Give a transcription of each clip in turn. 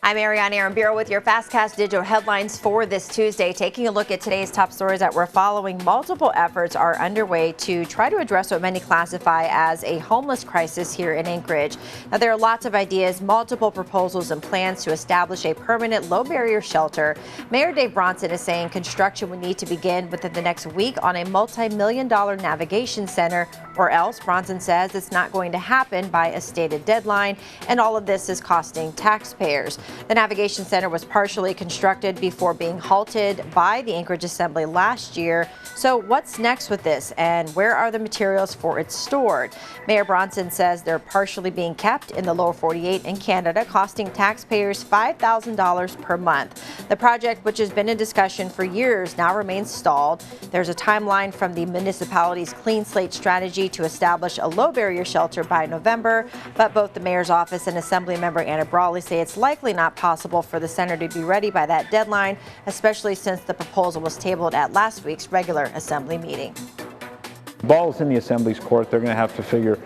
I'm Ariane Aramburo with your FastCast Digital headlines for this Tuesday. Taking a look at today's top stories that we're following, multiple efforts are underway to try to address what many classify as a homeless crisis here in Anchorage. Now, there are lots of ideas, multiple proposals and plans to establish a permanent low-barrier shelter. Mayor Dave Bronson is saying construction would need to begin within the next week on a multi-million-dollar navigation center, or else, Bronson says, it's not going to happen by a stated deadline, and all of this is costing taxpayers. The Navigation Center was partially constructed before being halted by the Anchorage Assembly last year. So what's next with this, and where are the materials for it stored? Mayor Bronson says they're partially being kept in the lower 48 in Canada, costing taxpayers $5,000 per month. The project, which has been in discussion for years, now remains stalled. There's a timeline from the municipality's Clean Slate strategy to establish a low-barrier shelter by November, but both the mayor's office and Assemblymember Anna Brawley say it's likely not possible for the center to be ready by that deadline, especially since the proposal was tabled at last week's regular Assembly meeting. The ball is in the Assembly's court. They're going to have to figure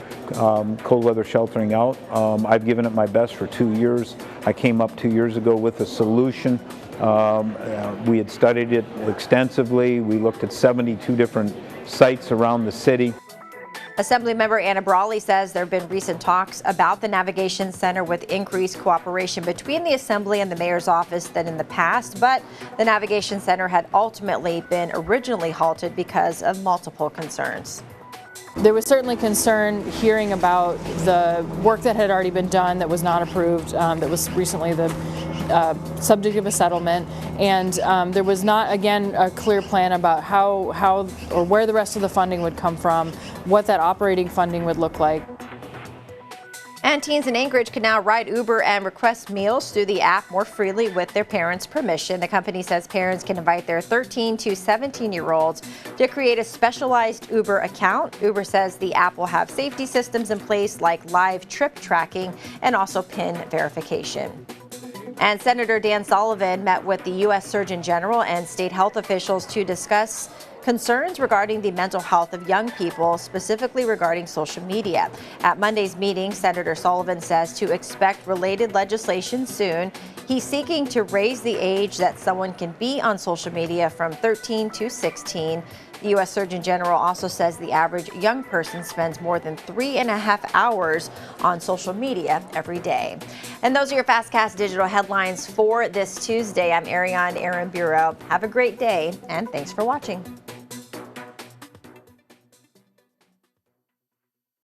cold weather sheltering out. I've given it my best for 2 years. I came up 2 years ago with a solution. We had studied it extensively. We looked at 72 different sites around the city. Assemblymember Anna Brawley says there have been recent talks about the Navigation Center with increased cooperation between the Assembly and the Mayor's office than in the past, but the Navigation Center had ultimately been originally halted because of multiple concerns. There was certainly concern hearing about the work that had already been done that was not approved, that was recently the subject of a settlement, and there was not, again, a clear plan about how or where the rest of the funding would come from, what that operating funding would look like. And teens in Anchorage can now ride Uber and request meals through the app more freely with their parents' permission. The company says parents can invite their 13 to 17-year-olds to create a specialized Uber account. Uber says the app will have safety systems in place like live trip tracking and also PIN verification. And Senator Dan Sullivan met with the U.S. Surgeon General and state health officials to discuss concerns regarding the mental health of young people, specifically regarding social media. At Monday's meeting, Senator Sullivan says to expect related legislation soon. He's seeking to raise the age that someone can be on social media from 13 to 16. The U.S. Surgeon General also says the average young person spends more than 3.5 hours on social media every day. And those are your FastCast Digital headlines for this Tuesday. I'm Ariane Aramburo. Have a great day, and thanks for watching.